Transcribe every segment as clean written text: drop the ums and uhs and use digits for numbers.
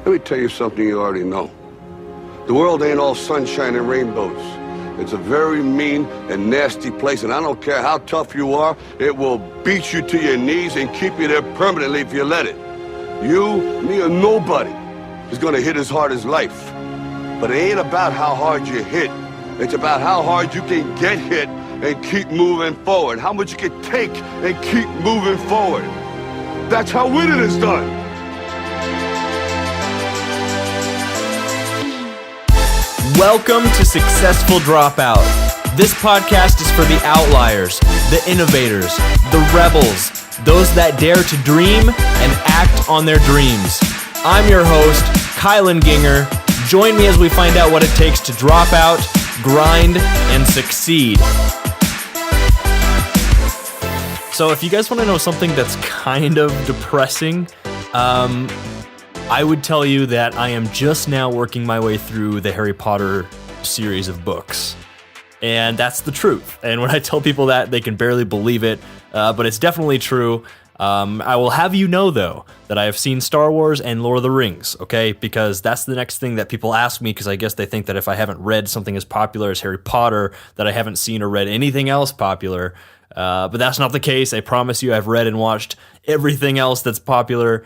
Let me tell you something you already know. The world ain't all sunshine and rainbows. It's a very mean and nasty place, and I don't care how tough you are, it will beat you to your knees and keep you there permanently if you let it. You, me, or nobody is gonna hit as hard as life. But it ain't about how hard you hit. It's about how hard you can get hit and keep moving forward. How much you can take and keep moving forward. That's how winning is done. Welcome to Successful Dropout. This podcast is for the outliers, the innovators, the rebels, those that dare to dream and act on their dreams. I'm your host, Kylan Ginger. Join me as we find out what it takes to drop out, grind, and succeed. So if you guys want to know something that's kind of depressing, I would tell you that I am just now working my way through the Harry Potter series of books. And that's the truth. And when I tell people that, they can barely believe it, but it's definitely true. I will have you know, though, that I have seen Star Wars and Lord of the Rings, okay? Because that's the next thing that people ask me, because I guess they think that if I haven't read something as popular as Harry Potter, that I haven't seen or read anything else popular. But that's not the case. I promise you I've read and watched everything else that's popular.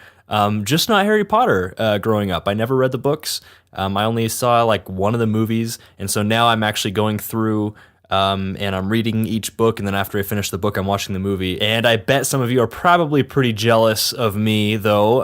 Just not Harry Potter growing up. I never read the books. I only saw like one of the movies. And so now I'm actually going through and I'm reading each book. And then after I finish the book, I'm watching the movie. And I bet some of you are probably pretty jealous of me, though.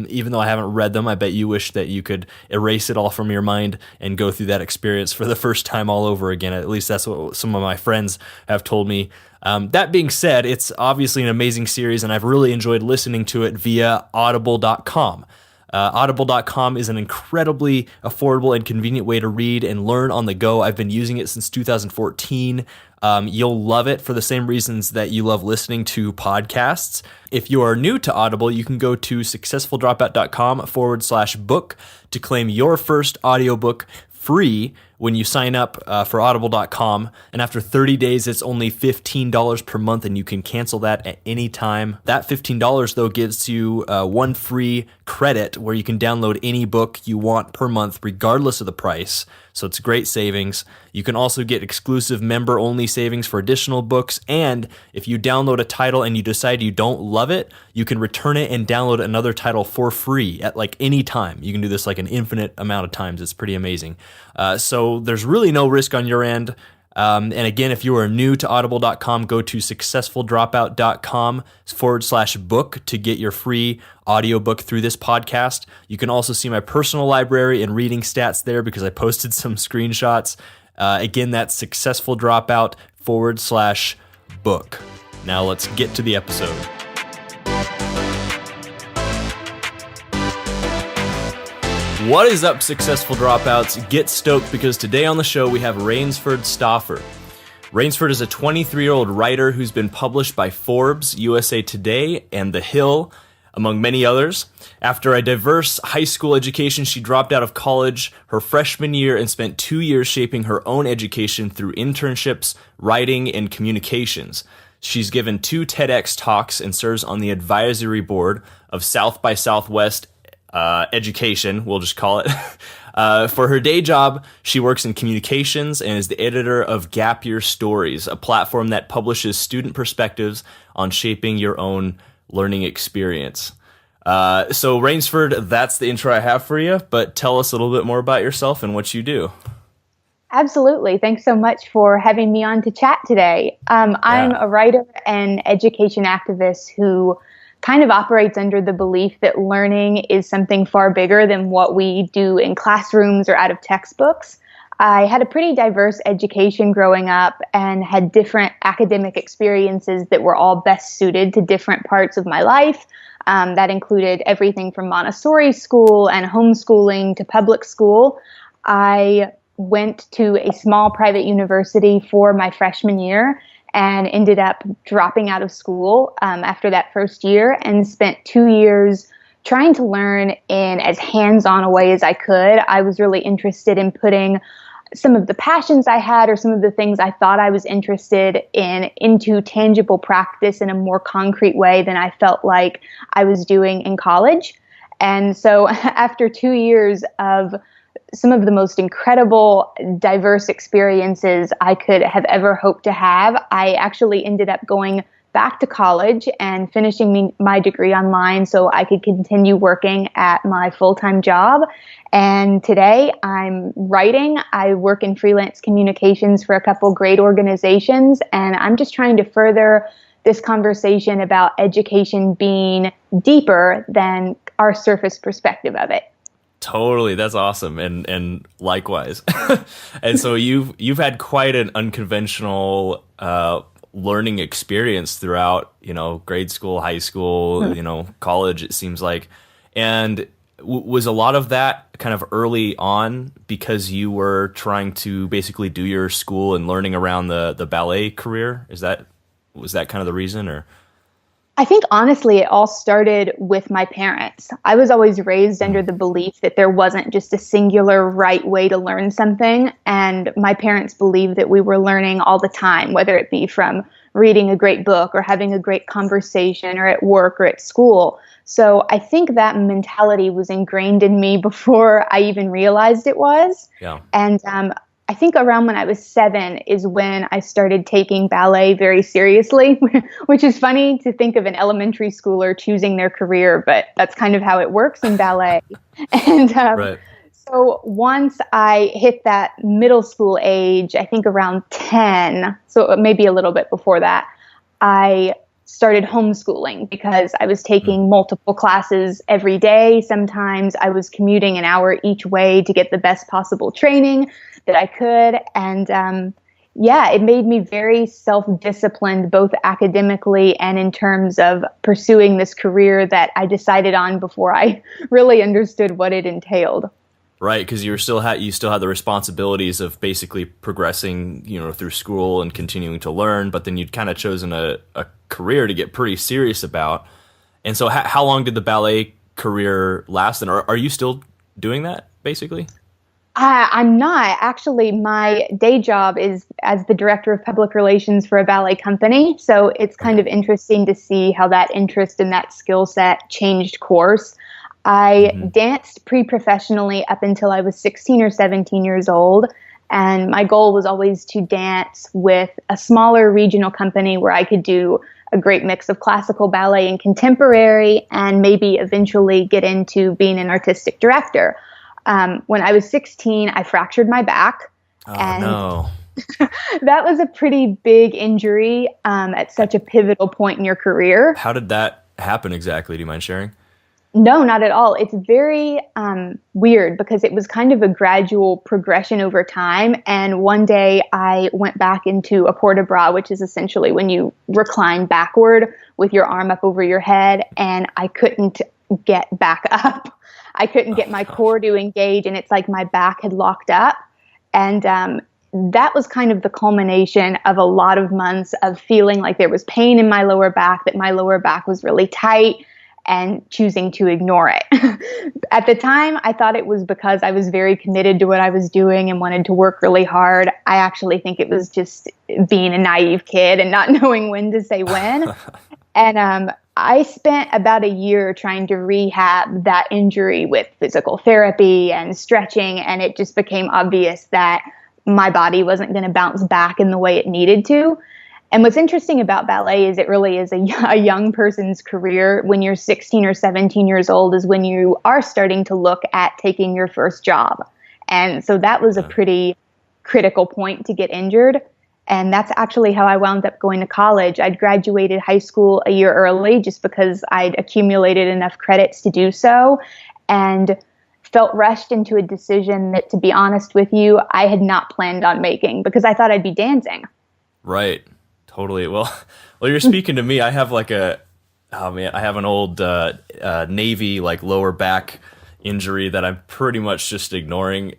Even though I haven't read them, I bet you wish that you could erase it all from your mind and go through that experience for the first time all over again. At least that's what some of my friends have told me. That being said, it's obviously an amazing series, and I've really enjoyed listening to it via audible.com. Audible.com is an incredibly affordable and convenient way to read and learn on the go. I've been using it since 2014. You'll love it for the same reasons that you love listening to podcasts. If you are new to Audible, you can go to successfuldropout.com/book to claim your first audiobook free when you sign up for audible.com, and after 30 days it's only $15 per month, and you can cancel that at any time. That $15 though gives you one free credit where you can download any book you want per month regardless of the price. So it's great savings. You can also get exclusive member-only savings for additional books, and if you download a title and you decide you don't love it, you can return it and download another title for free at like any time. You can do this like an infinite amount of times. It's pretty amazing. So there's really no risk on your end. And again, if you are new to audible.com, go to successfuldropout.com/book to get your free audiobook through this podcast. You can also see my personal library and reading stats there because I posted some screenshots. Again, that's successfuldropout.com/book. Now let's get to the episode. What is up, Successful Dropouts? Get stoked because today on the show we have Rainesford Stauffer. Rainesford is a 23-year-old writer who's been published by Forbes, USA Today, and The Hill, among many others. After a diverse high school education, she dropped out of college her freshman year and spent 2 years shaping her own education through internships, writing, and communications. She's given 2 TEDx Talks and serves on the advisory board of South by Southwest education, we'll just call it. For her day job, she works in communications and is the editor of Gap Year Stories, a platform that publishes student perspectives on shaping your own learning experience. So Rainesford, that's the intro I have for you, but tell us a little bit more about yourself and what you do. Absolutely. Thanks so much for having me on to chat today. I'm a writer and education activist who kind of operates under the belief that learning is something far bigger than what we do in classrooms or out of textbooks. I had a pretty diverse education growing up and had different academic experiences that were all best suited to different parts of my life. That included everything from Montessori school and homeschooling to public school. I went to a small private university for my freshman year and ended up dropping out of school after that first year and spent 2 years trying to learn in as hands-on a way as I could. I was really interested in putting some of the passions I had or some of the things I thought I was interested in into tangible practice in a more concrete way than I felt like I was doing in college. And so after 2 years of some of the most incredible, diverse experiences I could have ever hoped to have, I actually ended up going back to college and finishing my degree online so I could continue working at my full-time job. And today I'm writing. I work in freelance communications for a couple great organizations, and I'm just trying to further this conversation about education being deeper than our surface perspective of it. Totally, that's awesome, and likewise. And so you've had quite an unconventional learning experience throughout, grade school, high school, college, it seems like. And was a lot of that kind of early on because you were trying to basically do your school and learning around the ballet career? Was that kind of the reason, or? I think honestly, it all started with my parents. I was always raised under the belief that there wasn't just a singular right way to learn something. And my parents believed that we were learning all the time, whether it be from reading a great book or having a great conversation or at work or at school. So I think that mentality was ingrained in me before I even realized it was. Yeah. And I think around when I was 7 is when I started taking ballet very seriously, which is funny to think of an elementary schooler choosing their career, but that's kind of how it works in ballet. And Right. So once I hit that middle school age, I think around 10, so maybe a little bit before that, I started homeschooling because I was taking multiple classes every day. Sometimes I was commuting an hour each way to get the best possible training that I could. And it made me very self-disciplined, both academically and in terms of pursuing this career that I decided on before I really understood what it entailed. Right, because you still had the responsibilities of basically progressing, through school and continuing to learn, but then you'd kind of chosen a career to get pretty serious about. And so how long did the ballet career last? And are you still doing that, basically? I'm not. Actually, my day job is as the director of public relations for a ballet company. So it's kind of interesting to see how that interest in that skill set changed course. I danced pre-professionally up until I was 16 or 17 years old. And my goal was always to dance with a smaller regional company where I could do a great mix of classical ballet and contemporary, and maybe eventually get into being an artistic director. When I was 16, I fractured my back. Oh, no. That was a pretty big injury at such a pivotal point in your career. How did that happen exactly? Do you mind sharing? No, not at all. It's very weird because it was kind of a gradual progression over time. And one day I went back into a port de bras, which is essentially when you recline backward with your arm up over your head. And I couldn't get back up. I couldn't get my core to engage. And it's like my back had locked up. And that was kind of the culmination of a lot of months of feeling like there was pain in my lower back, that my lower back was really tight, and choosing to ignore it. At the time, I thought it was because I was very committed to what I was doing and wanted to work really hard. I actually think it was just being a naive kid and not knowing when to say when. And I spent about a year trying to rehab that injury with physical therapy and stretching, and it just became obvious that my body wasn't going to bounce back in the way it needed to. And what's interesting about ballet is it really is a young person's career. When you're 16 or 17 years old is when you are starting to look at taking your first job. And so that was a pretty critical point to get injured. And that's actually how I wound up going to college. I'd graduated high school a year early just because I'd accumulated enough credits to do so, and felt rushed into a decision that, to be honest with you, I had not planned on making because I thought I'd be dancing. Right. Totally. Well, you're speaking to me. I have I have an old Navy lower back injury that I'm pretty much just ignoring.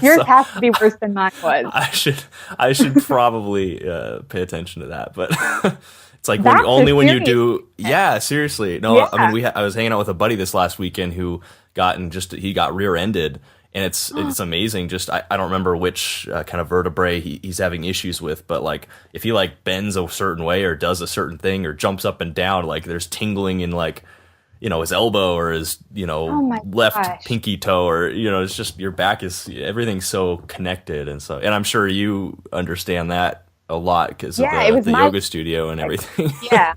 Yours has to be worse than mine was. I should probably pay attention to that, but it's like when you do. Yeah, seriously. No, yeah. I mean, I was hanging out with a buddy this last weekend who got rear-ended. And it's amazing. Just I don't remember which kind of vertebrae he's having issues with, but if he bends a certain way or does a certain thing or jumps up and down, there's tingling in his elbow or his, Oh my left gosh. pinky toe, or, it's just your back everything's so connected. And I'm sure you understand that a lot because of Yeah, it was the my yoga studio and everything. yeah.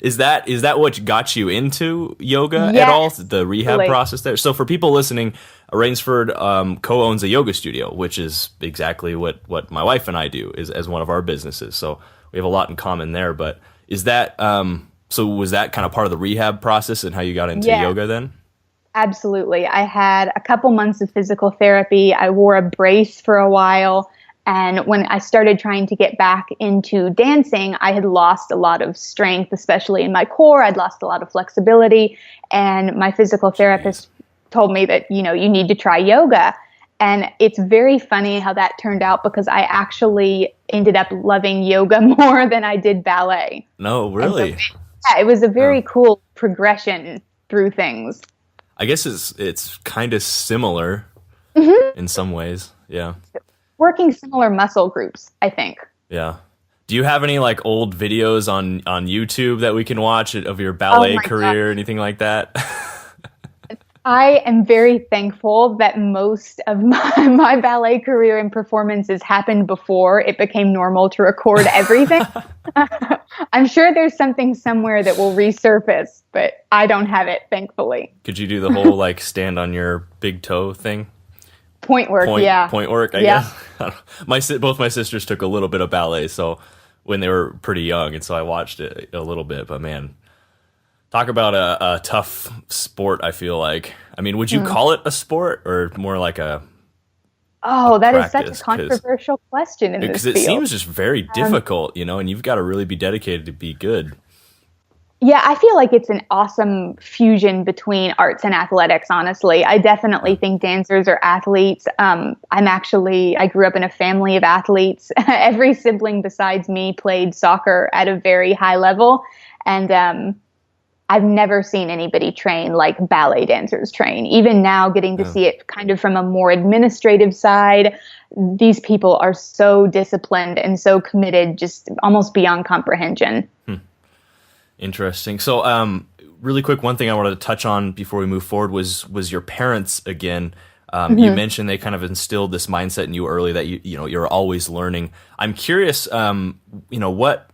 Is that what got you into yoga at Yes, all? The rehab totally. process there. So for people listening, Rainesford co-owns a yoga studio, which is exactly what my wife and I do as one of our businesses. So we have a lot in common there. But is that so? Was that kind of part of the rehab process and how you got into Yeah. yoga then? Absolutely. I had a couple months of physical therapy. I wore a brace for a while. And when I started trying to get back into dancing, I had lost a lot of strength, especially in my core. I'd lost a lot of flexibility. And my physical therapist told me that, you need to try yoga. And it's very funny how that turned out because I actually ended up loving yoga more than I did ballet. No, really? Yeah, it was a very cool progression through things. I guess it's kind of similar in some ways. Yeah. Working similar muscle groups, I think. Yeah. Do you have any like old videos on YouTube that we can watch of your ballet my career or anything like that? I am very thankful that most of my ballet career and performances happened before it became normal to record everything. I'm sure there's something somewhere that will resurface, but I don't have it, thankfully. Could you do the whole like stand on your big toe thing? Point work, yeah. Point work, I guess. Both my sisters took a little bit of ballet, so when they were pretty young, and so I watched it a little bit. But man, talk about a tough sport. I feel like. I mean, would you call it a sport or more like a? Oh, that is practice? such a controversial question in this Because field. it seems just very difficult, and you've got to really be dedicated to be good. Yeah, I feel like it's an awesome fusion between arts and athletics, honestly. I definitely think dancers are athletes. I grew up in a family of athletes. Every sibling besides me played soccer at a very high level. And I've never seen anybody train like ballet dancers train. Even now, getting to see it kind of from a more administrative side, these people are so disciplined and so committed, just almost beyond comprehension. Interesting. So, really quick, one thing I wanted to touch on before we move forward was your parents again. You mentioned they kind of instilled this mindset in you early that you're always learning. I'm curious, what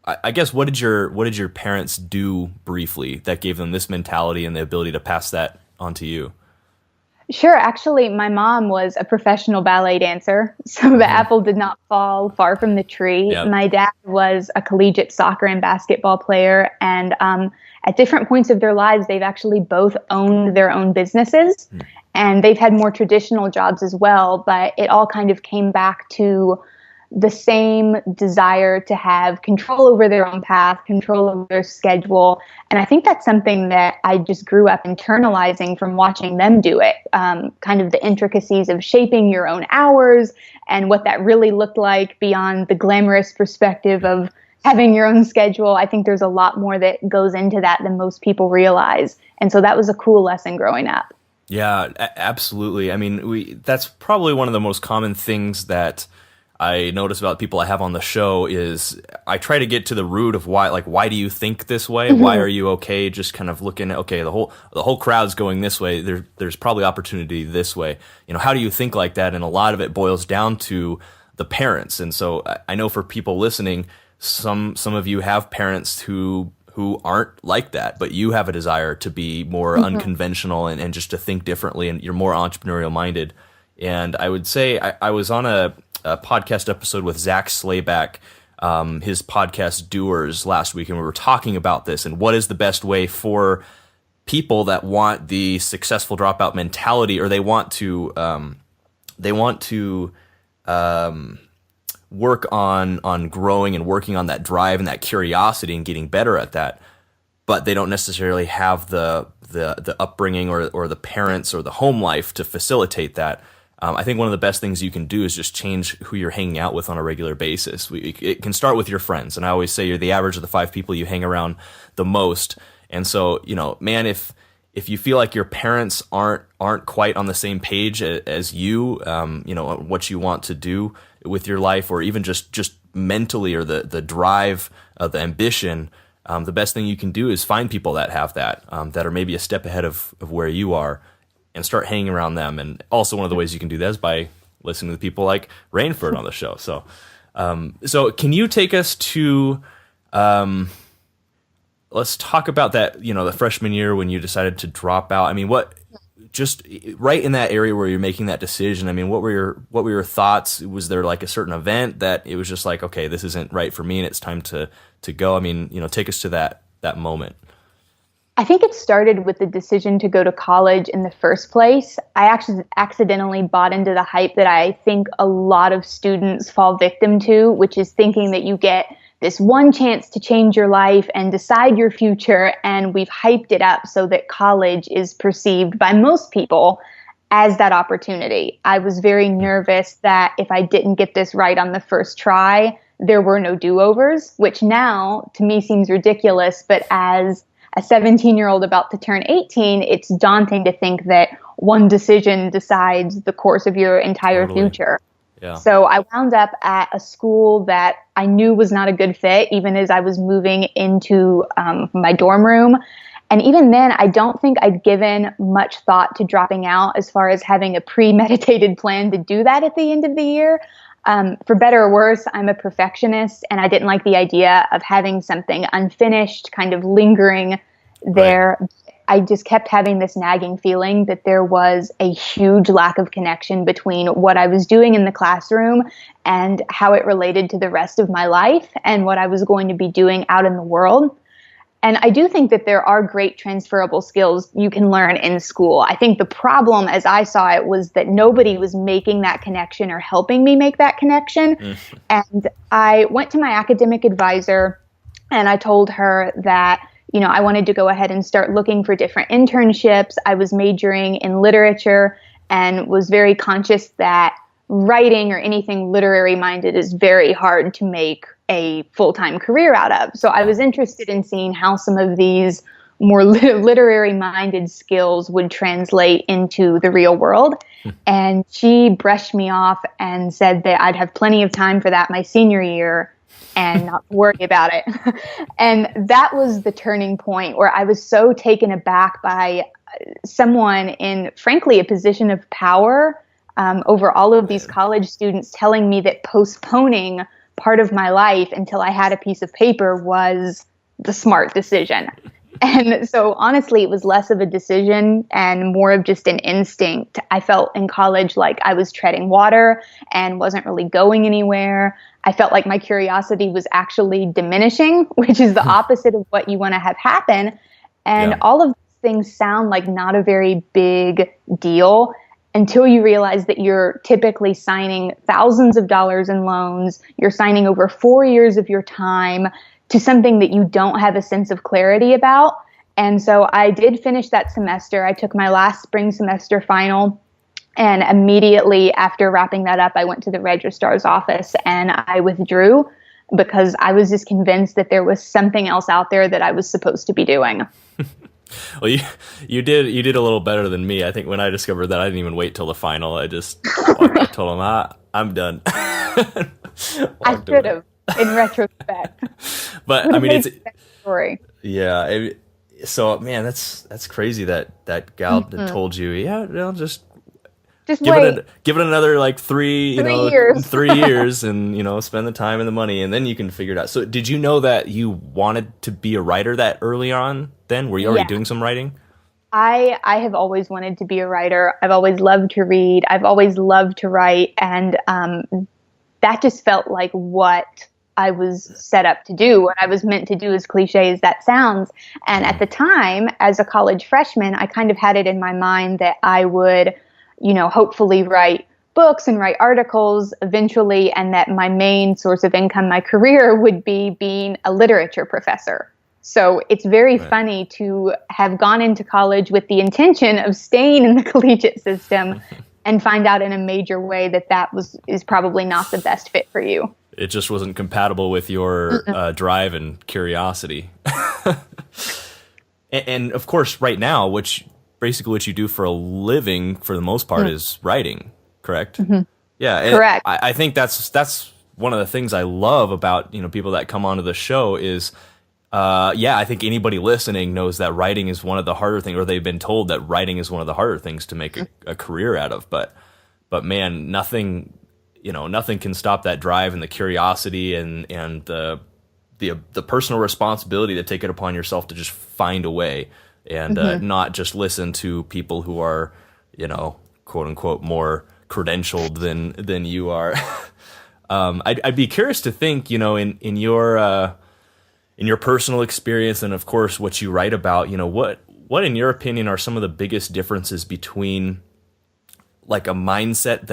did your parents do briefly that gave them this mentality and the ability to pass that on to you? Sure. Actually, my mom was a professional ballet dancer, so the apple did not fall far from the tree. Yep. My dad was a collegiate soccer and basketball player, and at different points of their lives, they've actually both owned their own businesses, and they've had more traditional jobs as well, but it all kind of came back to the same desire to have control over their own path, control over their schedule. And I think that's something that I just grew up internalizing from watching them do it. Kind of the intricacies of shaping your own hours and what that really looked like beyond the glamorous perspective of having your own schedule. I think there's a lot more that goes into that than most people realize. And so that was a cool lesson growing up. Yeah, absolutely. I mean, that's probably one of the most common things that I notice about people I have on the show is I try to get to the root of why do you think this way? Why are you okay? Just kind of looking at, okay, the whole crowd's going this way. There's probably opportunity this way. How do you think like that? And a lot of it boils down to the parents. And so I know for people listening, some of you have parents who aren't like that, but you have a desire to be more unconventional and just to think differently, and you're more entrepreneurial minded. And I would say I was on a podcast episode with Zach Slayback, his podcast Doers, last week, and we were talking about this and what is the best way for people that want the successful dropout mentality, or they want to work on growing and working on that drive and that curiosity and getting better at that, but they don't necessarily have the upbringing or the parents or the home life to facilitate that. I think one of the best things you can do is just change who you're hanging out with on a regular basis. It can start with your friends, and I always say you're the average of the 5 people you hang around the most. And so, man, if you feel like your parents aren't quite on the same page as you, what you want to do with your life, or even just mentally, or the drive, the ambition, the best thing you can do is find people that have that, that are maybe a step ahead of where you are, and start hanging around them. And also one of the ways you can do that is by listening to people like Rainesford on the show. So, so can you take us to, let's talk about that, the freshman year when you decided to drop out. I mean, just right in that area where you're making that decision, I mean, what were your thoughts? Was there like a certain event that it was just like, okay, this isn't right for me and it's time to go? I mean, take us to that moment. I think it started with the decision to go to college in the first place. I actually accidentally bought into the hype that I think a lot of students fall victim to, which is thinking that you get this one chance to change your life and decide your future, and we've hyped it up so that college is perceived by most people as that opportunity. I was very nervous that if I didn't get this right on the first try, there were no do-overs, which now to me seems ridiculous, but as a 17-year-old about to turn 18, it's daunting to think that one decision decides the course of your entire future. Yeah. So I wound up at a school that I knew was not a good fit, even as I was moving into my dorm room. And even then, I don't think I'd given much thought to dropping out as far as having a premeditated plan to do that at the end of the year. For better or worse, I'm a perfectionist, and I didn't like the idea of having something unfinished, kind of lingering there. Right. I just kept having this nagging feeling that there was a huge lack of connection between what I was doing in the classroom and how it related to the rest of my life and what I was going to be doing out in the world. And I do think that there are great transferable skills you can learn in school. I think the problem, as I saw it, was that nobody was making that connection or helping me make that connection. Mm-hmm. And I went to my academic advisor and I told her that, I wanted to go ahead and start looking for different internships. I was majoring in literature and was very conscious that writing or anything literary minded is very hard to make a full-time career out of. So I was interested in seeing how some of these more literary minded skills would translate into the real world. And she brushed me off and said that I'd have plenty of time for that my senior year and not worry about it. And that was the turning point where I was so taken aback by someone in, frankly, a position of power over all of these college students telling me that postponing part of my life until I had a piece of paper was the smart decision. And so honestly, it was less of a decision and more of just an instinct. I felt in college like I was treading water and wasn't really going anywhere. I felt like my curiosity was actually diminishing, which is the opposite of what you want to have happen. And all of these things sound like not a very big deal until you realize that you're typically signing thousands of dollars in loans. You're signing over 4 years of your time to something that you don't have a sense of clarity about. And so I did finish that semester. I took my last spring semester final. And immediately after wrapping that up, I went to the registrar's office and I withdrew because I was just convinced that there was something else out there that I was supposed to be doing. Well, you did a little better than me. I think when I discovered that, I didn't even wait till the final. I just I told him, I'm done. I should have, in retrospect. But I mean, it's story. Yeah. So man, that's crazy that gal told you, just give wait. Give it another like 3 years. 3 years, and spend the time and the money, and then you can figure it out. So did you know that you wanted to be a writer that early on? Then were you already doing some writing? I have always wanted to be a writer. I've always loved to read. I've always loved to write, and that just felt like what I was set up to do, what I was meant to do, as cliche as that sounds. And at the time, as a college freshman, I kind of had it in my mind that I would, hopefully write books and write articles eventually, and that my main source of income, my career, would be being a literature professor. So it's very funny to have gone into college with the intention of staying in the collegiate system and find out in a major way that is probably not the best fit for you. It just wasn't compatible with your drive and curiosity. and of course, right now, basically what you do for a living, for the most part, is writing, correct? Mm-hmm. Yeah, correct. I think that's one of the things I love about people that come onto the show is Yeah, I think anybody listening knows that writing is one of the harder things, or they've been told that writing is one of the harder things to make a career out of. But man, nothing can stop that drive and the curiosity and the personal responsibility to take it upon yourself to just find a way and not just listen to people who are, quote unquote, more credentialed than you are. I'd be curious to think, in your personal experience, and of course what you write about, what in your opinion are some of the biggest differences between like a mindset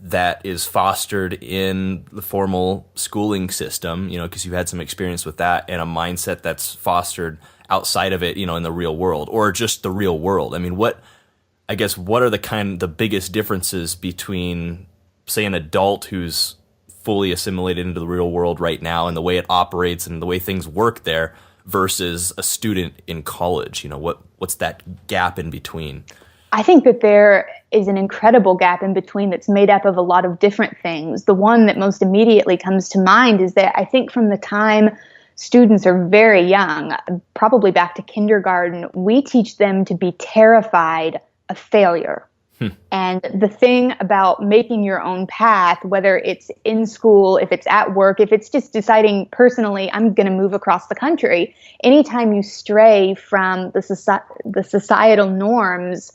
that is fostered in the formal schooling system, because you've had some experience with that, and a mindset that's fostered outside of it, in the real world, or just the real world? I mean, what are the biggest differences between, say, an adult who's fully assimilated into the real world right now and the way it operates and the way things work there versus a student in college? What's that gap in between? I think that there is an incredible gap in between that's made up of a lot of different things. The one that most immediately comes to mind is that I think from the time students are very young, probably back to kindergarten, we teach them to be terrified of failure. And the thing about making your own path, whether it's in school, if it's at work, if it's just deciding personally, I'm going to move across the country, anytime you stray from the societal norms,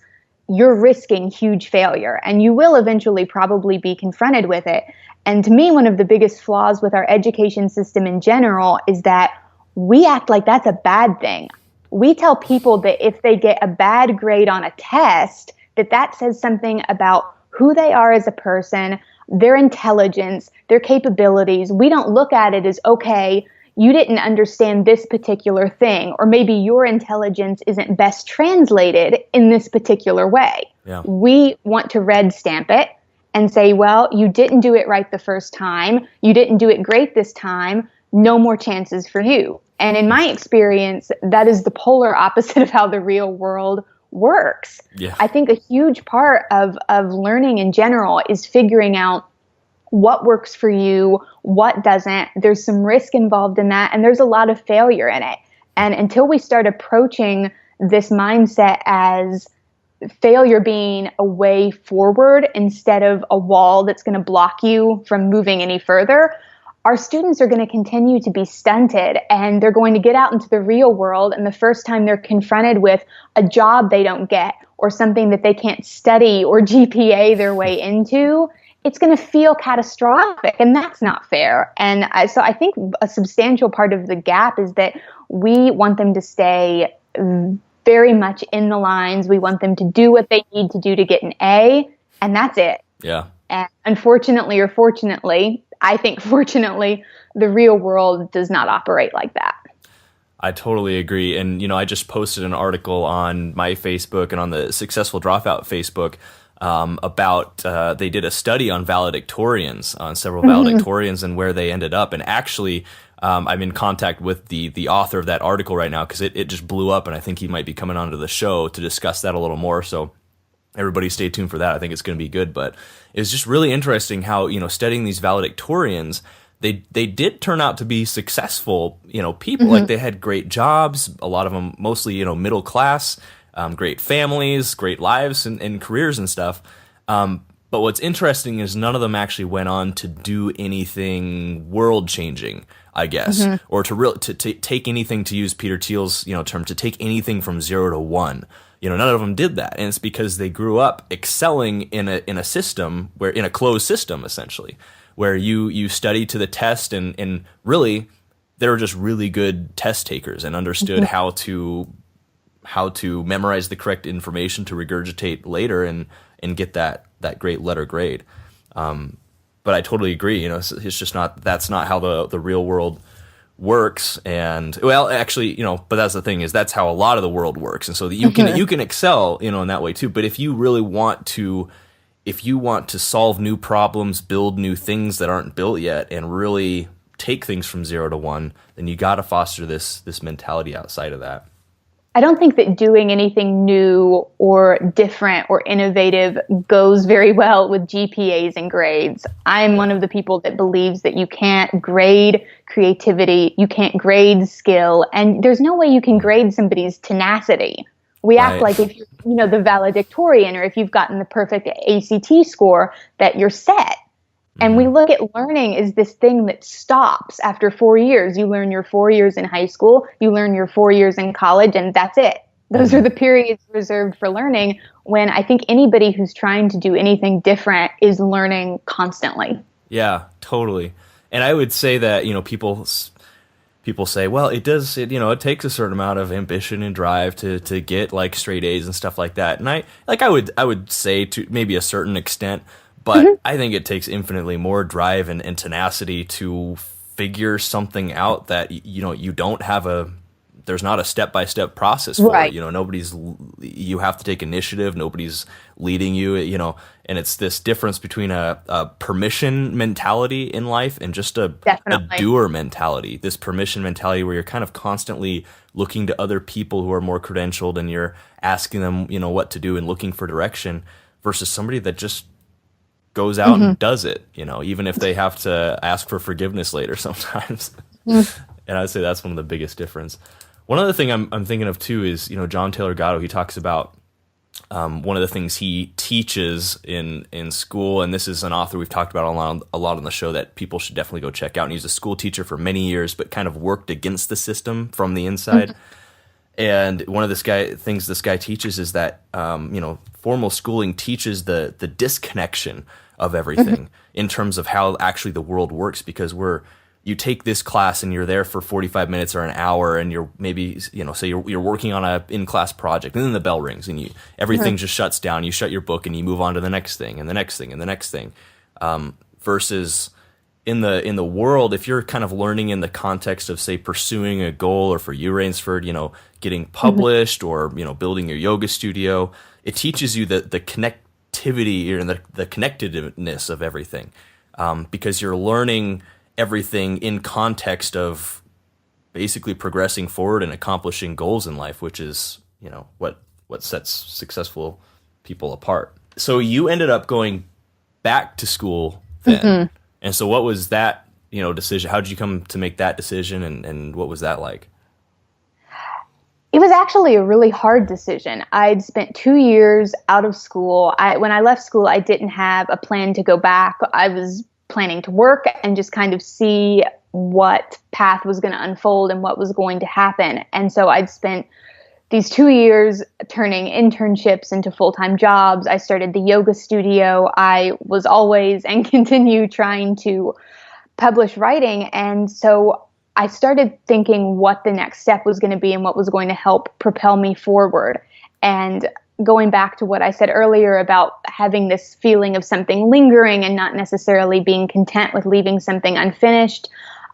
you're risking huge failure, and you will eventually probably be confronted with it. And to me, one of the biggest flaws with our education system in general is that we act like that's a bad thing. We tell people that if they get a bad grade on a test, that says something about who they are as a person, their intelligence, their capabilities. We don't look at it as, okay, you didn't understand this particular thing, or maybe your intelligence isn't best translated in this particular way. Yeah. We want to red stamp it and say, well, you didn't do it right the first time. You didn't do it great this time. No more chances for you. And in my experience, that is the polar opposite of how the real world works. Yeah. I think a huge part of learning in general is figuring out what works for you, what doesn't. There's some risk involved in that, and there's a lot of failure in it. And until we start approaching this mindset as failure being a way forward instead of a wall that's going to block you from moving any further, our students are going to continue to be stunted, and they're going to get out into the real world, and the first time they're confronted with a job they don't get or something that they can't study or GPA their way into, it's going to feel catastrophic, and that's not fair. And so I think a substantial part of the gap is that we want them to stay very much in the lines. We want them to do what they need to do to get an A, and that's it. Yeah. And unfortunately, or fortunately, I think fortunately, the real world does not operate like that. I totally agree. And, I just posted an article on my Facebook and on the Successful Dropout Facebook about they did a study on valedictorians, on several valedictorians and where they ended up. And actually, I'm in contact with the author of that article right now because it just blew up, and I think he might be coming onto the show to discuss that a little more. So everybody stay tuned for that. I think it's going to be good. But it's just really interesting how, studying these valedictorians, they did turn out to be successful, people. Like, they had great jobs, a lot of them mostly, middle class, great families, great lives and careers and stuff. But what's interesting is none of them actually went on to do anything world changing, I guess, or to take anything, to use Peter Thiel's term, to take anything from 0 to 1. None of them did that, and it's because they grew up excelling in a system in a closed system, essentially, where you study to the test, and really they were just really good test takers and understood how to memorize the correct information to regurgitate later and get that great letter grade. But I totally agree. It's just that's not how the real world works. And well, actually, but that's the thing, is that's how a lot of the world works. And so that you can excel, in that way too. But if you really want to solve new problems, build new things that aren't built yet, and really take things from 0 to 1, then you got to foster this mentality outside of that. I don't think that doing anything new or different or innovative goes very well with GPAs and grades. I'm one of the people that believes that you can't grade creativity, you can't grade skill, and there's no way you can grade somebody's tenacity. We act like if you're, the valedictorian, or if you've gotten the perfect ACT score, that you're set. And we look at learning as this thing that stops after 4 years. You learn your 4 years in high school, you learn your 4 years in college, and that's it. Those are the periods reserved for learning, when I think anybody who's trying to do anything different is learning constantly. Yeah, totally. And I would say that, people say, well, it takes a certain amount of ambition and drive to get like straight A's and stuff like that. And I would say to maybe a certain extent, but I think it takes infinitely more drive and tenacity to figure something out that, you don't have there's not a step-by-step process for right. it. You have to take initiative. Nobody's leading you, and it's this difference between a permission mentality in life and just a doer mentality. This permission mentality where you're kind of constantly looking to other people who are more credentialed and you're asking them, what to do and looking for direction, versus somebody that just goes out and does it, even if they have to ask for forgiveness later sometimes. And I'd say that's one of the biggest difference. One other thing I'm thinking of too is, John Taylor Gatto, he talks about one of the things he teaches in school, and this is an author we've talked about a lot on the show that people should definitely go check out. And he's a school teacher for many years, but kind of worked against the system from the inside. And one of things this guy teaches is that, formal schooling teaches the disconnection of everything in terms of how actually the world works, because you take this class and you're there for 45 minutes or an hour, and you're maybe, say you're working on a in-class project, and then the bell rings and everything just shuts down. You shut your book and you move on to the next thing and the next thing and the next thing. Versus in the world, if you're kind of learning in the context of, say, pursuing a goal, or for you, Rainesford, getting published, or, building your yoga studio, it teaches you the connectivity and the connectedness of everything, because you're learning everything in context of basically progressing forward and accomplishing goals in life, which is, what sets successful people apart. So you ended up going back to school then. And so what was that, decision? How did you come to make that decision, and what was that like? It was actually a really hard decision. I'd spent 2 years out of school. When I left school, I didn't have a plan to go back. I was planning to work and just kind of see what path was going to unfold and what was going to happen. And so I'd spent these 2 years turning internships into full-time jobs. I started the yoga studio. I was always and continue trying to publish writing. And so I started thinking what the next step was going to be and what was going to help propel me forward. And going back to what I said earlier about having this feeling of something lingering and not necessarily being content with leaving something unfinished,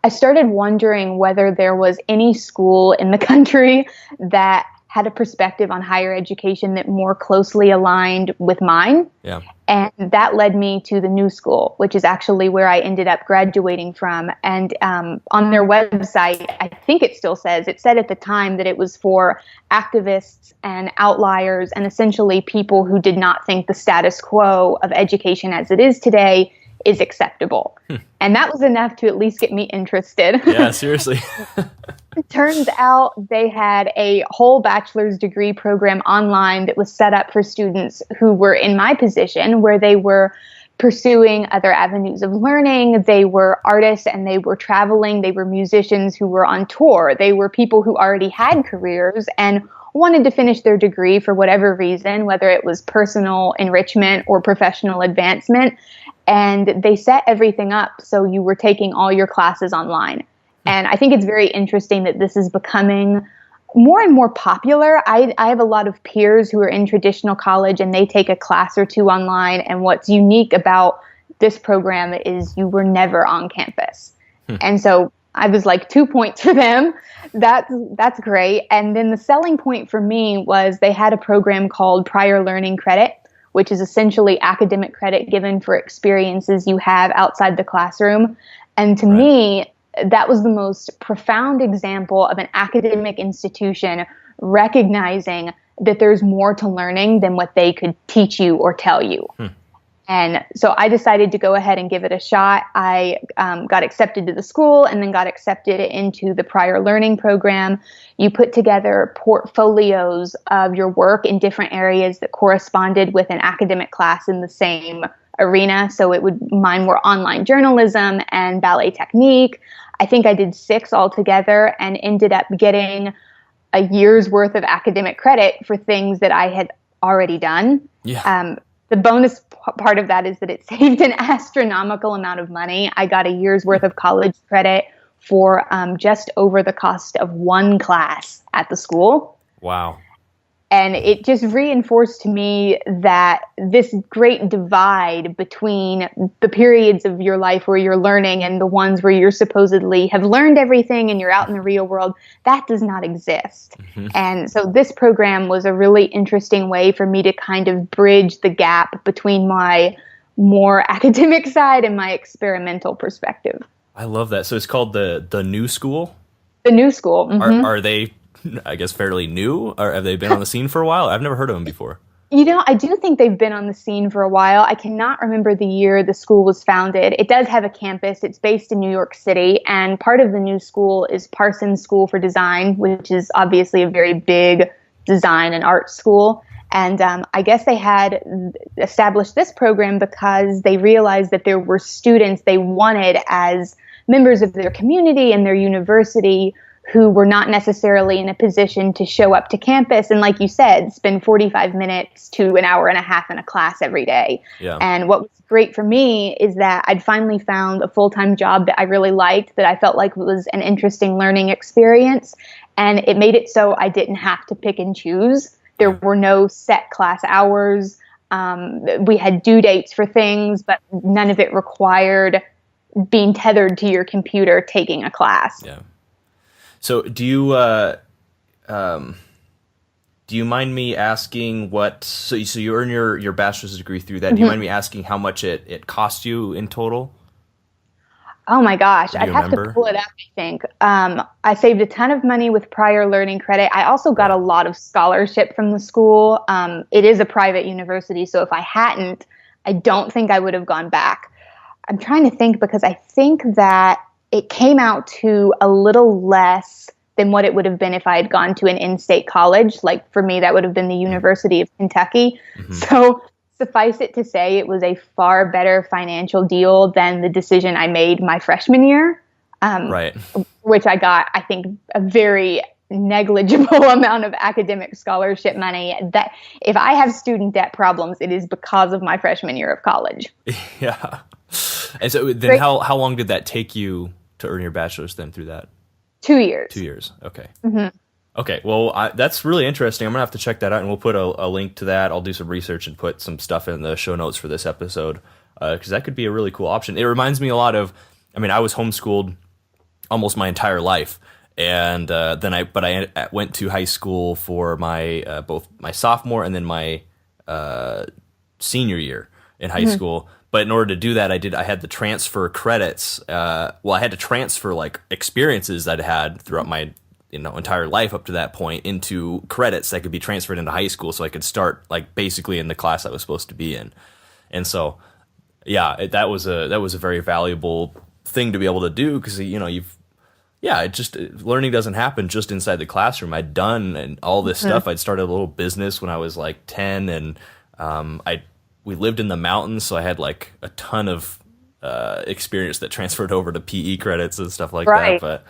I started wondering whether there was any school in the country that had a perspective on higher education that more closely aligned with mine. Yeah. And that led me to the New School, which is actually where I ended up graduating from. And on their website, I think it still said at the time that it was for activists and outliers and essentially people who did not think the status quo of education as it is today is acceptable. And that was enough to at least get me interested. Yeah, seriously. It turns out they had a whole bachelor's degree program online that was set up for students who were in my position, where they were pursuing other avenues of learning. They were artists and they were traveling. They were musicians who were on tour. They were people who already had careers and wanted to finish their degree for whatever reason, whether it was personal enrichment or professional advancement. And they set everything up so you were taking all your classes online. And I think it's very interesting that this is becoming more and more popular. I have a lot of peers who are in traditional college and they take a class or two online. And what's unique about this program is you were never on campus. And so I was like 2 points for them. That's great. And then the selling point for me was they had a program called Prior Learning Credit, which is essentially academic credit given for experiences you have outside the classroom. And to me, that was the most profound example of an academic institution recognizing that there's more to learning than what they could teach you or tell you. And so I decided to go ahead and give it a shot. I got accepted to the school and then got accepted into the prior learning program. You put together portfolios of your work in different areas that corresponded with an academic class in the same arena. So mine were online journalism and ballet technique. I think I did 6 altogether and ended up getting a year's worth of academic credit for things that I had already done. Yeah. The bonus part of that is that it saved an astronomical amount of money. I got a year's worth of college credit for just over the cost of one class at the school. Wow. And it just reinforced to me that this great divide between the periods of your life where you're learning and the ones where you're supposedly have learned everything and you're out in the real world, that does not exist. And so this program was a really interesting way for me to kind of bridge the gap between my more academic side and my experimental perspective. I love that. So it's called the New School? The New School. Mm-hmm. Are they, I guess, fairly new? Or have they been on the scene for a while? I've never heard of them before. You know, I do think they've been on the scene for a while. I cannot remember the year the school was founded. It does have a campus. It's based in New York City. And part of the New School is Parsons School for Design, which is obviously a very big design and art school. And I guess they had established this program because they realized that there were students they wanted as members of their community and their university who were not necessarily in a position to show up to campus and, like you said, spend 45 minutes to an hour and a half in a class every day. Yeah. And what was great for me is that I'd finally found a full-time job that I really liked, that I felt like was an interesting learning experience. And it made it so I didn't have to pick and choose. There were no set class hours. We had due dates for things, but none of it required being tethered to your computer taking a class. Yeah. So do you mind me asking what, so you earn your bachelor's degree through that. Do you mind me asking how much it cost you in total? Oh my gosh, I'd have remember? to pull it up, I think. I saved a ton of money with prior learning credit. I also got a lot of scholarship from the school. It is a private university, so if I hadn't, I don't think I would have gone back. I'm trying to think because I think that it came out to a little less than what it would have been if I had gone to an in-state college. Like for me, that would have been the University of Kentucky. Mm-hmm. So suffice it to say, it was a far better financial deal than the decision I made my freshman year, right? Which I got, I think, a very negligible amount of academic scholarship money. That if I have student debt problems, it is because of my freshman year of college. Yeah. And so then how long did that take you to earn your bachelor's then through that? 2 years. 2 years. Okay. Mm-hmm. Okay. Well, that's really interesting. I'm going to have to check that out, and we'll put a link to that. I'll do some research and put some stuff in the show notes for this episode because that could be a really cool option. It reminds me a lot of, I mean, I was homeschooled almost my entire life. And then I went to high school for my both my sophomore and then my senior year in high school. But in order to do that, I had to transfer credits. I had to transfer like experiences that I had throughout my entire life up to that point into credits that could be transferred into high school, so I could start like basically in the class I was supposed to be in. And so, yeah, that was a very valuable thing to be able to do because learning doesn't happen just inside the classroom. I'd done and all this stuff. I'd started a little business when I was like 10, and we lived in the mountains, so I had like a ton of experience that transferred over to PE credits and stuff like that. But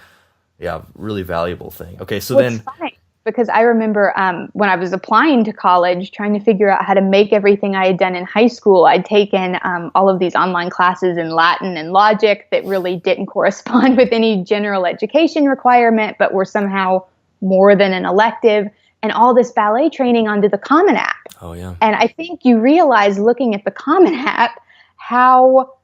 yeah, really valuable thing. Okay, so then. It's funny because I remember when I was applying to college, trying to figure out how to make everything I had done in high school. I'd taken all of these online classes in Latin and logic that really didn't correspond with any general education requirement, but were somehow more than an elective, and all this ballet training onto the Common App. Oh, yeah. And I think you realize looking at the Common App how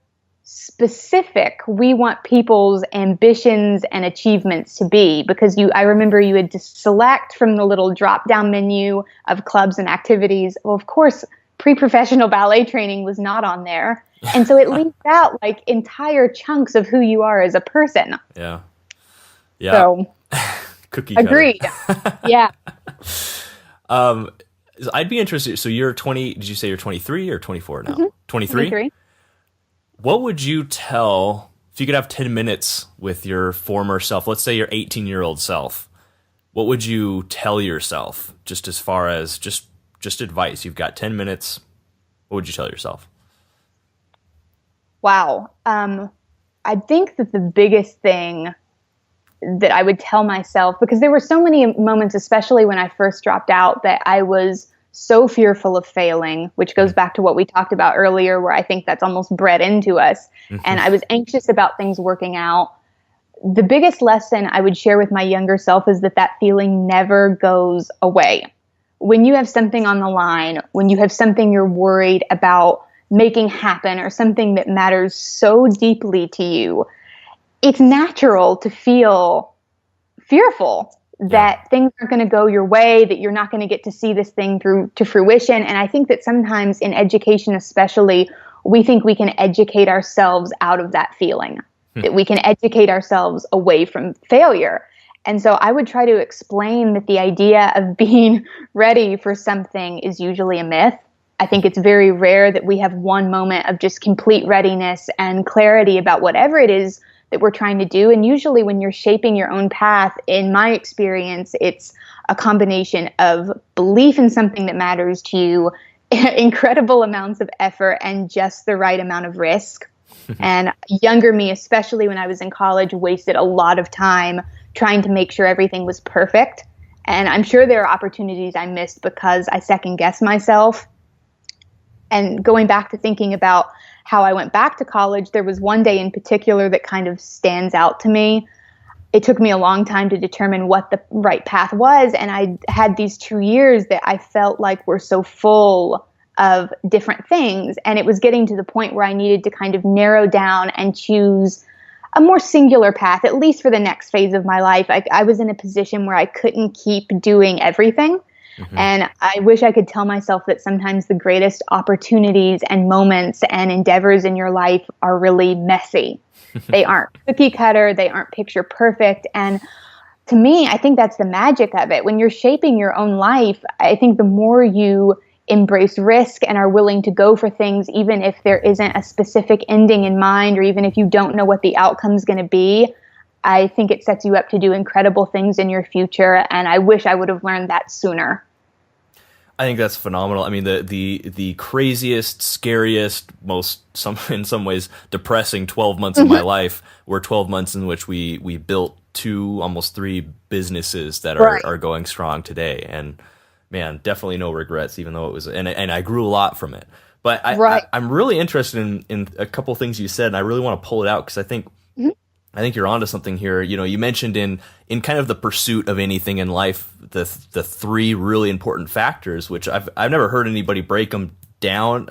specific we want people's ambitions and achievements to be, because I remember you had to select from the little drop-down menu of clubs and activities. Well, of course, pre-professional ballet training was not on there. And so it leaves out like entire chunks of who you are as a person. Yeah. Yeah. So Cookie cutter. Agreed. Yeah. I'd be interested. So you're 20, did you say you're 23 or 24 now? 23? 23. What would you tell, if you could have 10 minutes with your former self, let's say your 18-year-old self, what would you tell yourself just as far as just advice? You've got 10 minutes. What would you tell yourself? Wow. I think that the biggest thing that I would tell myself, because there were so many moments, especially when I first dropped out, that I was so fearful of failing, which goes back to what we talked about earlier, where I think that's almost bred into us. And I was anxious about things working out. The biggest lesson I would share with my younger self is that feeling never goes away. When you have something on the line, when you have something you're worried about making happen or something that matters so deeply to you, it's natural to feel fearful that things aren't going to go your way, that you're not going to get to see this thing through to fruition. And I think that sometimes in education especially, we think we can educate ourselves out of that feeling, that we can educate ourselves away from failure. And so I would try to explain that the idea of being ready for something is usually a myth. I think it's very rare that we have one moment of just complete readiness and clarity about whatever it is that we're trying to do. And usually when you're shaping your own path, in my experience, it's a combination of belief in something that matters to you, incredible amounts of effort, and just the right amount of risk. And younger me, especially when I was in college, wasted a lot of time trying to make sure everything was perfect. And I'm sure there are opportunities I missed because I second guessed myself. And going back to thinking about how I went back to college, there was one day in particular that kind of stands out to me. It took me a long time to determine what the right path was. And I had these 2 years that I felt like were so full of different things. And it was getting to the point where I needed to kind of narrow down and choose a more singular path, at least for the next phase of my life. I was in a position where I couldn't keep doing everything. And I wish I could tell myself that sometimes the greatest opportunities and moments and endeavors in your life are really messy. They aren't cookie cutter. They aren't picture perfect. And to me, I think that's the magic of it. When you're shaping your own life, I think the more you embrace risk and are willing to go for things, even if there isn't a specific ending in mind, or even if you don't know what the outcome's going to be, I think it sets you up to do incredible things in your future. And I wish I would have learned that sooner. I think that's phenomenal. I mean, the craziest, scariest, in some ways depressing 12 months of my life were 12 months in which we built 2, almost 3 businesses that are going strong today. And man, definitely no regrets, even though it was, and I grew a lot from it. But I'm really interested in a couple of things you said, and I really want to pull it out because I think you're onto something here. You know, you mentioned in kind of the pursuit of anything in life, the 3 really important factors, which I've never heard anybody break them down.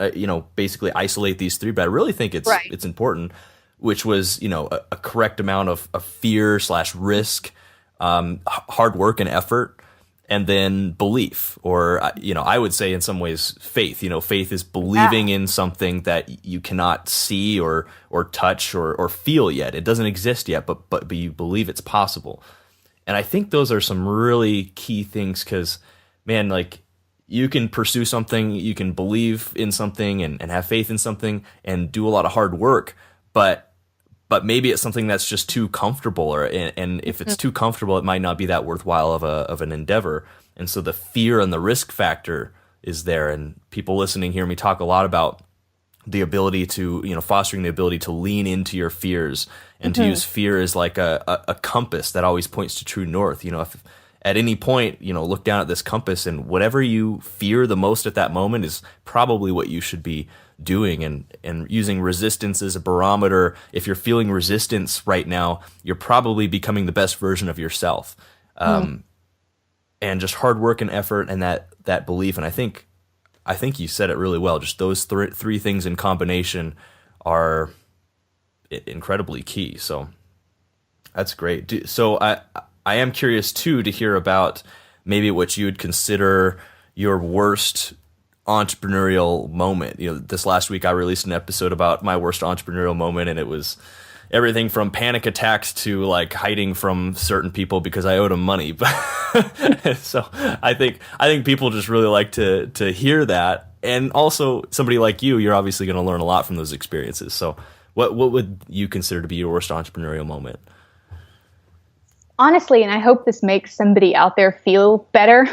Basically isolate these 3, but I really think it's important. Which was, a correct amount of fear/risk, hard work and effort, and then belief, or I would say in some ways faith. Faith is believing in something that you cannot see or touch or feel yet. It doesn't exist yet, but you believe it's possible. And I think those are some really key things because, man, like you can pursue something, you can believe in something and have faith in something and do a lot of hard work, but maybe it's something that's just too comfortable, and if it's too comfortable, it might not be that worthwhile of an endeavor. And so the fear and the risk factor is there. And people listening hear me talk a lot about the ability to, fostering the ability to lean into your fears and to use fear as like a compass that always points to true north. If at any point, look down at this compass and whatever you fear the most at that moment is probably what you should be doing, and using resistance as a barometer. If you're feeling resistance right now, you're probably becoming the best version of yourself. And just hard work and effort and that belief. And I think you said it really well. Just those 3 things in combination are incredibly key. So that's great. So I am curious too to hear about maybe what you would consider your worst entrepreneurial moment. This last week I released an episode about my worst entrepreneurial moment, and it was everything from panic attacks to like hiding from certain people because I owed them money. But so I think people just really like to hear that. And also somebody like you're obviously going to learn a lot from those experiences. So what would you consider to be your worst entrepreneurial moment? Honestly, and I hope this makes somebody out there feel better,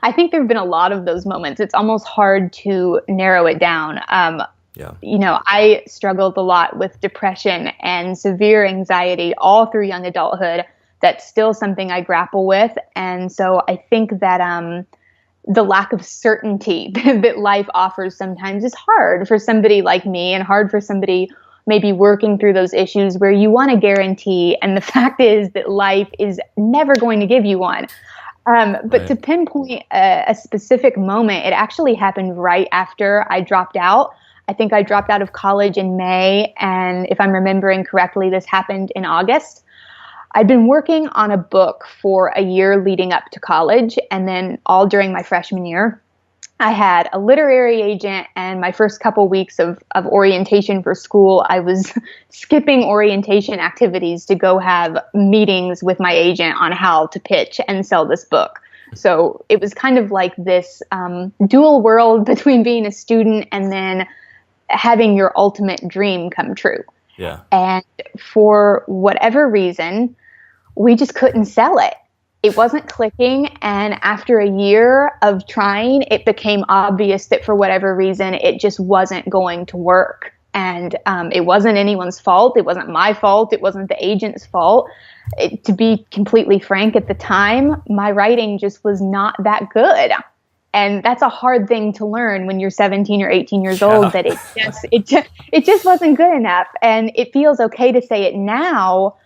I think there have been a lot of those moments. It's almost hard to narrow it down. I struggled a lot with depression and severe anxiety all through young adulthood. That's still something I grapple with. And so I think that the lack of certainty that life offers sometimes is hard for somebody like me, and hard for somebody maybe working through those issues where you want a guarantee. And the fact is that life is never going to give you one. But to pinpoint a specific moment, it actually happened right after I dropped out. I think I dropped out of college in May. And if I'm remembering correctly, this happened in August. I'd been working on a book for a year leading up to college, and then all during my freshman year. I had a literary agent, and my first couple weeks of orientation for school, I was skipping orientation activities to go have meetings with my agent on how to pitch and sell this book. So it was kind of like this dual world between being a student and then having your ultimate dream come true. Yeah. And for whatever reason, we just couldn't sell it. It wasn't clicking, and after a year of trying, it became obvious that for whatever reason, it just wasn't going to work. And it wasn't anyone's fault. It wasn't my fault. It wasn't the agent's fault. To be completely frank, at the time, my writing just was not that good. And that's a hard thing to learn when you're 17 or 18 years old, that it just wasn't good enough. And it feels okay to say it now.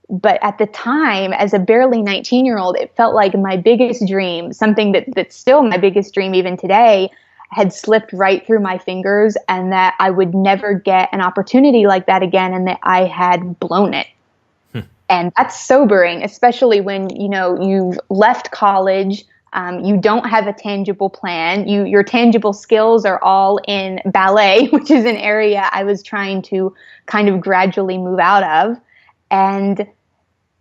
But at the time, as a barely 19-year-old, it felt like my biggest dream, something that's still my biggest dream even today, had slipped right through my fingers, and that I would never get an opportunity like that again, and that I had blown it. And that's sobering, especially when, you've left college, you don't have a tangible plan. Your tangible skills are all in ballet, which is an area I was trying to kind of gradually move out of. And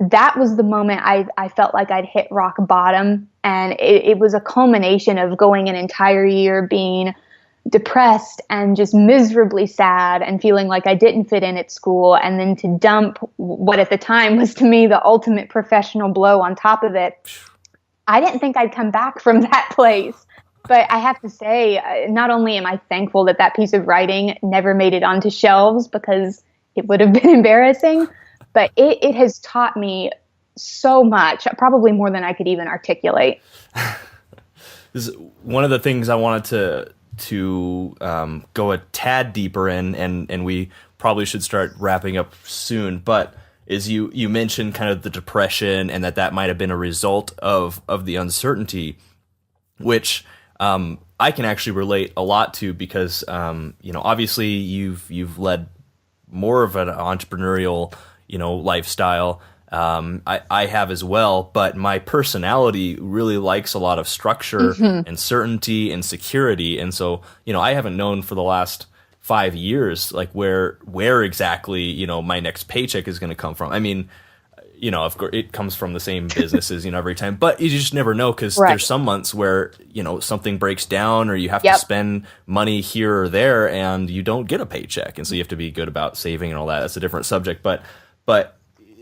that was the moment I felt like I'd hit rock bottom. And it was a culmination of going an entire year being depressed and just miserably sad and feeling like I didn't fit in at school, and then to dump what at the time was to me the ultimate professional blow on top of it. I didn't think I'd come back from that place. But I have to say, not only am I thankful that that piece of writing never made it onto shelves, because it would have been embarrassing, but it has taught me so much, probably more than I could even articulate. This is one of the things I wanted to go a tad deeper in, and we probably should start wrapping up soon, but is you mentioned kind of the depression, and that might have been a result of the uncertainty, which I can actually relate a lot to, because obviously you've led more of an entrepreneurial lifestyle. I have as well, but my personality really likes a lot of structure and certainty and security. And so, I haven't known for the last 5 years, like where exactly, my next paycheck is going to come from. I mean, of course it comes from the same businesses, every time, but you just never know, because there's some months where, something breaks down, or you have to spend money here or there and you don't get a paycheck. And so you have to be good about saving and all that. That's a different subject. But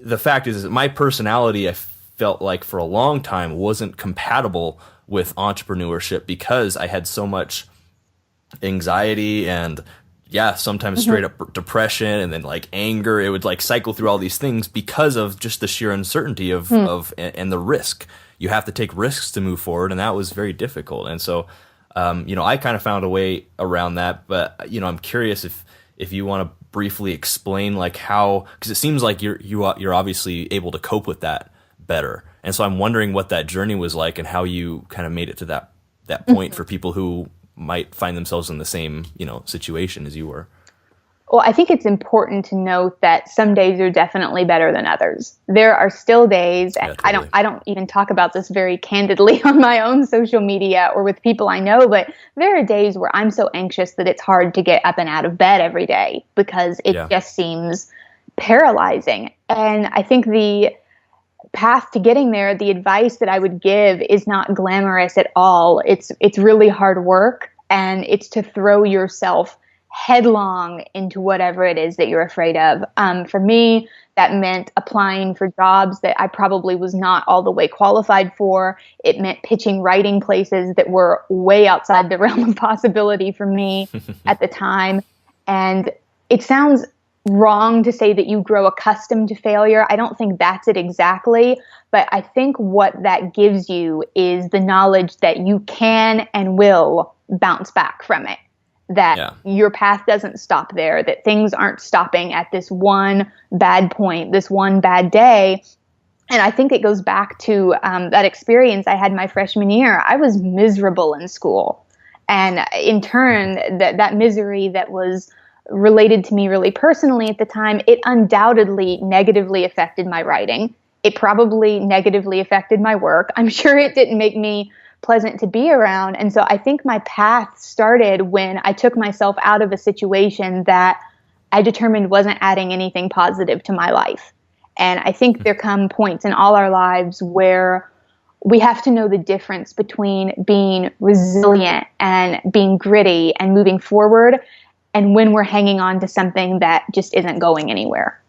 the fact is that my personality, I felt like for a long time, wasn't compatible with entrepreneurship, because I had so much anxiety and sometimes straight up depression, and then like anger. It would like cycle through all these things because of just the sheer uncertainty of and the risk. You have to take risks to move forward, and that was very difficult. And so, I kind of found a way around that. But I'm curious if you want to briefly explain like how, because it seems like you're obviously able to cope with that better. And so I'm wondering what that journey was like, and how you kind of made it to that point for people who might find themselves in the same, situation as you were. Well, I think it's important to note that some days are definitely better than others. There are still days, and totally. I don't even talk about this very candidly on my own social media or with people I know, but there are days where I'm so anxious that it's hard to get up and out of bed every day, because it just seems paralyzing. And I think the path to getting there, the advice that I would give is not glamorous at all. It's really hard work, and it's to throw yourself headlong into whatever it is that you're afraid of. For me, that meant applying for jobs that I probably was not all the way qualified for. It meant pitching writing places that were way outside the realm of possibility for me at the time. And it sounds wrong to say that you grow accustomed to failure. I don't think that's it exactly, but I think what that gives you is the knowledge that you can and will bounce back from it, that your path doesn't stop there, that things aren't stopping at this one bad point, this one bad day. And I think it goes back to that experience I had my freshman year. I was miserable in school. And in turn, that misery that was related to me really personally at the time, it undoubtedly negatively affected my writing. It probably negatively affected my work. I'm sure it didn't make me pleasant to be around. And so I think my path started when I took myself out of a situation that I determined wasn't adding anything positive to my life. And I think there come points in all our lives where we have to know the difference between being resilient and being gritty and moving forward, and when we're hanging on to something that just isn't going anywhere.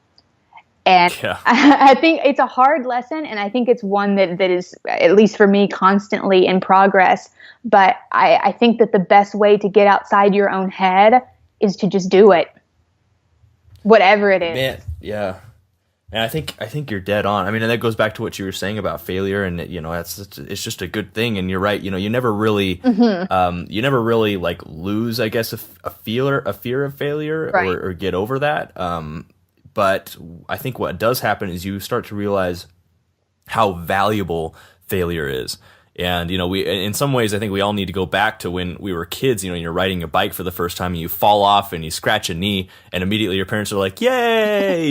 And I think it's a hard lesson, and I think it's one that is, at least for me, constantly in progress. But I think that the best way to get outside your own head is to just do it, whatever it is. Man, yeah. And I think you're dead on. I mean, and that goes back to what you were saying about failure, and it's just a good thing. And you're right. You never really, like lose, I guess, a fear of failure, right, or get over that. But I think what does happen is you start to realize how valuable failure is. And, we, in some ways, I think we all need to go back to when we were kids. You're riding a bike for the first time and you fall off and you scratch a knee, and immediately your parents are like, yay,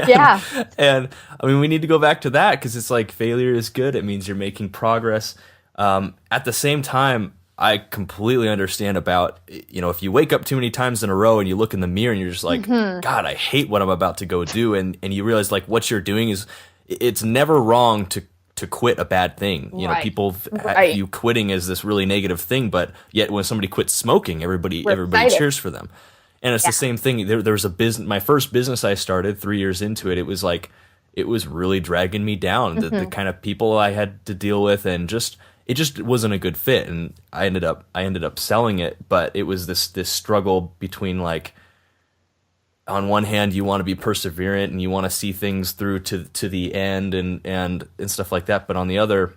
Yeah. And I mean, we need to go back to that, because it's like failure is good. It means you're making progress. At the same time, I completely understand about, if you wake up too many times in a row and you look in the mirror and you're just like, God, I hate what I'm about to go do. And you realize like what you're doing it's never wrong to quit a bad thing. Right. People Right. view quitting as this really negative thing, but yet when somebody quits smoking, everybody cheers for them. And it's the same thing. There was my first business I started 3 years into it. It was like, it was really dragging me down. The kind of people I had to deal with, and it just wasn't a good fit. And I ended up selling it, but it was this struggle between, like, on one hand, you want to be perseverant and you want to see things through to the end and stuff like that. But on the other,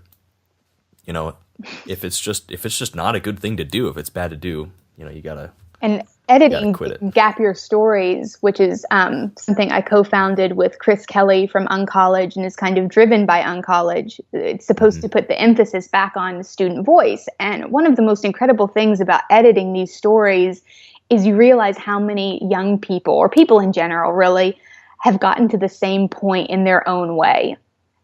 if it's just not a good thing to do, if it's bad to do, you gotta. And editing Gap Year Stories, which is something I co-founded with Chris Kelly from Uncollege, and is kind of driven by Uncollege. It's supposed to put the emphasis back on the student voice. And one of the most incredible things about editing these stories is you realize how many young people, or people in general really, have gotten to the same point in their own way.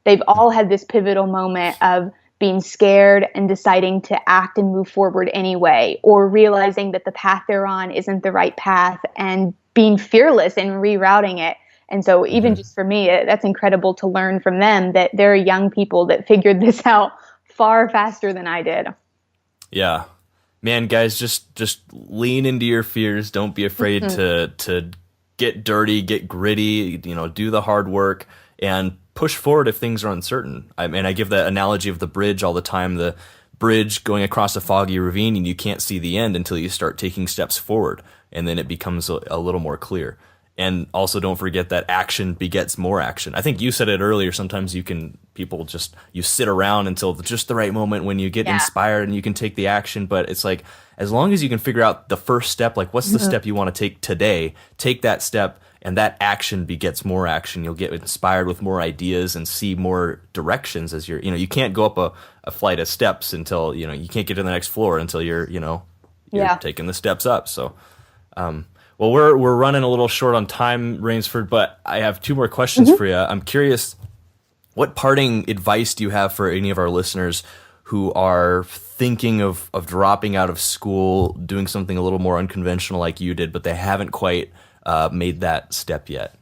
They've all had this pivotal moment of being scared and deciding to act and move forward anyway, or realizing that the path they're on isn't the right path and being fearless and rerouting it. And so even just for me, that's incredible to learn from them, that there are young people that figured this out far faster than I did. Yeah. Man, guys, just lean into your fears. Don't be afraid to get dirty, get gritty, do the hard work, and push forward if things are uncertain. I mean, I give that analogy of the bridge all the time, the bridge going across a foggy ravine, and you can't see the end until you start taking steps forward, and then it becomes a little more clear. And also don't forget that action begets more action. I think you said it earlier, sometimes you sit around until just the right moment when you get inspired and you can take the action. But it's like, as long as you can figure out the first step, like what's the step you want to take today, take that step, and that action begets more action. You'll get inspired with more ideas and see more directions as you can't go up a flight of steps until, you can't get to the next floor until you're taking the steps up. So, well, we're running a little short on time, Rainesford, but I have two more questions for you. I'm curious, what parting advice do you have for any of our listeners who are thinking of dropping out of school, doing something a little more unconventional like you did, but they haven't quite made that step yet?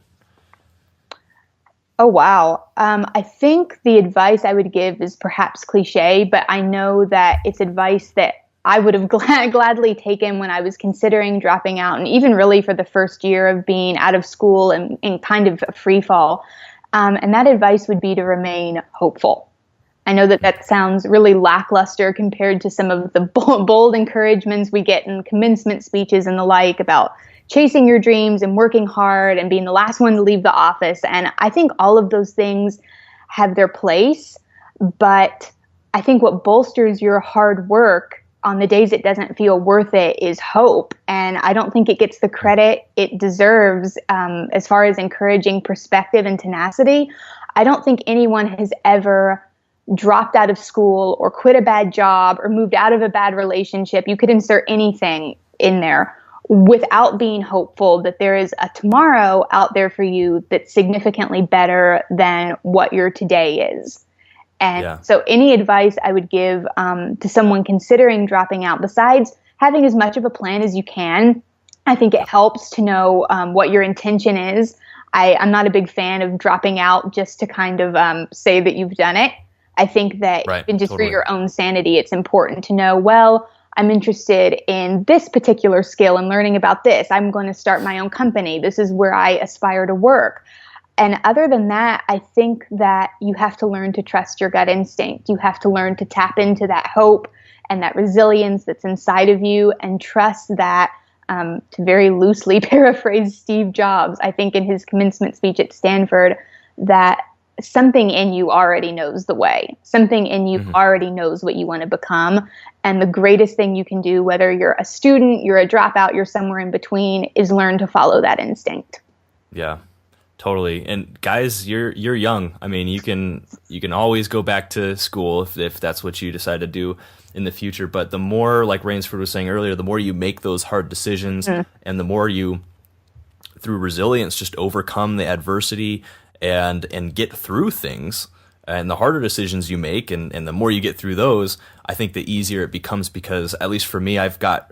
Oh, wow. I think the advice I would give is perhaps cliche, but I know that it's advice that I would have gladly taken when I was considering dropping out, and even really for the first year of being out of school and in kind of a free fall. And that advice would be to remain hopeful. I know that that sounds really lackluster compared to some of the bold encouragements we get in commencement speeches and the like about chasing your dreams and working hard and being the last one to leave the office. And I think all of those things have their place, but I think what bolsters your hard work on the days it doesn't feel worth it is hope. And I don't think it gets the credit it deserves as far as encouraging perspective and tenacity. I don't think anyone has ever dropped out of school or quit a bad job or moved out of a bad relationship. You could insert anything in there without being hopeful that there is a tomorrow out there for you that's significantly better than what your today is. And so any advice I would give to someone considering dropping out, besides having as much of a plan as you can, I think it helps to know what your intention is. I'm not a big fan of dropping out just to kind of say that you've done it. I think that even just for your own sanity, it's important to know, well, I'm interested in this particular skill and learning about this. I'm going to start my own company. This is where I aspire to work. And other than that, I think that you have to learn to trust your gut instinct. You have to learn to tap into that hope and that resilience that's inside of you, and trust that, to very loosely paraphrase Steve Jobs, I think in his commencement speech at Stanford, that something in you already knows the way. Something in you already knows what you want to become. And the greatest thing you can do, whether you're a student, you're a dropout, you're somewhere in between, is learn to follow that instinct. Yeah, totally. And guys, you're young. I mean, you can always go back to school if that's what you decide to do in the future. But the more, like Rainesford was saying earlier, the more you make those hard decisions and the more you, through resilience, just overcome the adversity and get through things, and the harder decisions you make and the more you get through those, I think the easier it becomes, because at least for me, I've got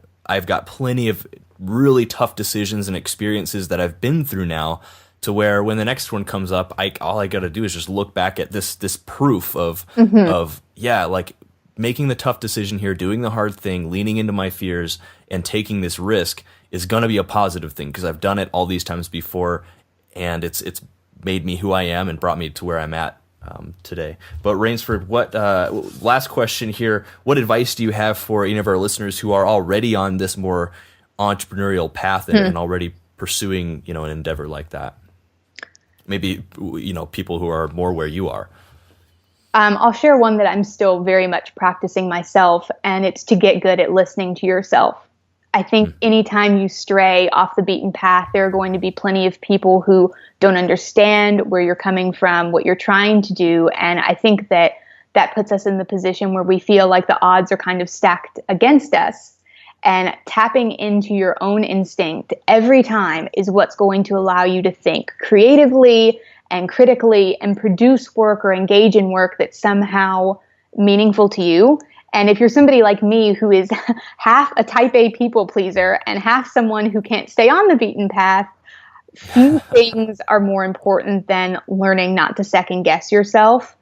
plenty of really tough decisions and experiences that I've been through now, to where when the next one comes up, all I got to do is just look back at this proof of like making the tough decision here, doing the hard thing, leaning into my fears and taking this risk is going to be a positive thing, because I've done it all these times before, and it's made me who I am and brought me to where I'm at today. But Rainesford, what last question here? What advice do you have for any of our listeners who are already on this more entrepreneurial path and already pursuing, an endeavor like that? Maybe, people who are more where you are. I'll share one that I'm still very much practicing myself, and it's to get good at listening to yourself. I think anytime you stray off the beaten path, there are going to be plenty of people who don't understand where you're coming from, what you're trying to do. And I think that puts us in the position where we feel like the odds are kind of stacked against us. And tapping into your own instinct every time is what's going to allow you to think creatively and critically and produce work or engage in work that's somehow meaningful to you. And if you're somebody like me who is half a type A people pleaser and half someone who can't stay on the beaten path, few things are more important than learning not to second guess yourself.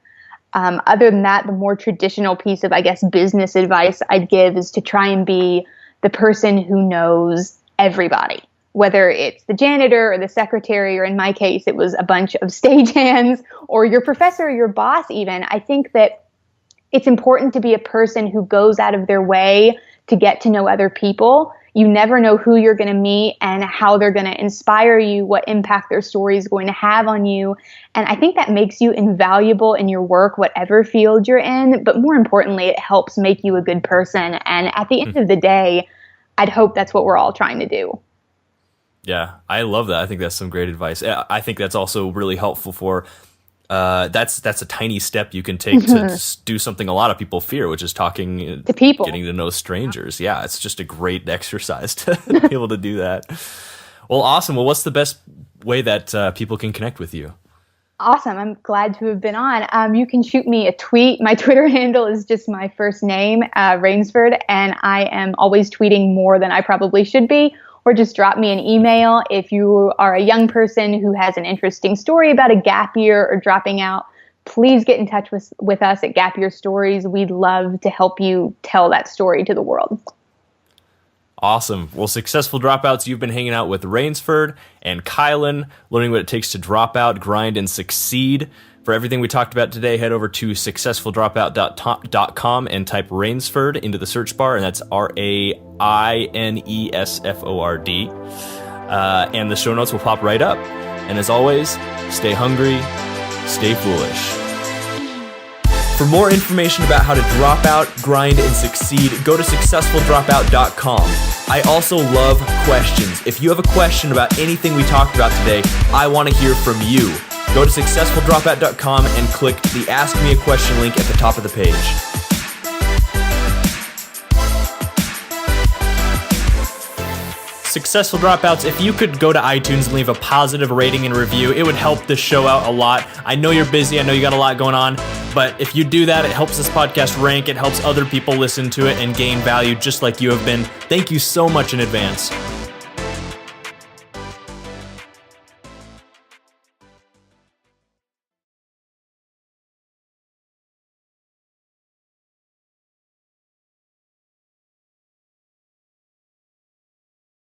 Other than that, the more traditional piece of, business advice I'd give is to try and be the person who knows everybody, whether it's the janitor or the secretary, or in my case, it was a bunch of stagehands, or your professor or your boss even. I think that it's important to be a person who goes out of their way to get to know other people. You never know who you're going to meet and how they're going to inspire you, what impact their story is going to have on you. And I think that makes you invaluable in your work, whatever field you're in. But more importantly, it helps make you a good person. And at the end of the day, I'd hope that's what we're all trying to do. Yeah, I love that. I think that's some great advice. I think that's also really helpful for that's a tiny step you can take to do something a lot of people fear, which is talking to people, getting to know strangers. Yeah, it's just a great exercise to be able to do that. Well, awesome. Well, what's the best way that people can connect with you? Awesome. I'm glad to have been on. You can shoot me a tweet. My Twitter handle is just my first name, Rainesford, and I am always tweeting more than I probably should be. or just drop me an email. If you are a young person who has an interesting story about a gap year or dropping out, please get in touch with us at Gap Year Stories. We'd love to help you tell that story to the world. Awesome. Well, successful dropouts, you've been hanging out with Rainesford and Kylan, learning what it takes to drop out, grind, and succeed. For everything we talked about today, head over to successfuldropout.com and type Rainesford into the search bar, and that's Rainesford. And the show notes will pop right up. And as always, stay hungry, stay foolish. For more information about how to drop out, grind, and succeed, go to successfuldropout.com. I also love questions. If you have a question about anything we talked about today, I want to hear from you. Go to successfuldropout.com and click the Ask Me a Question link at the top of the page. Successful Dropouts, if you could go to iTunes and leave a positive rating and review, it would help this show out a lot. I know you're busy, I know you got a lot going on, but if you do that, it helps this podcast rank, it helps other people listen to it and gain value just like you have been. Thank you so much in advance.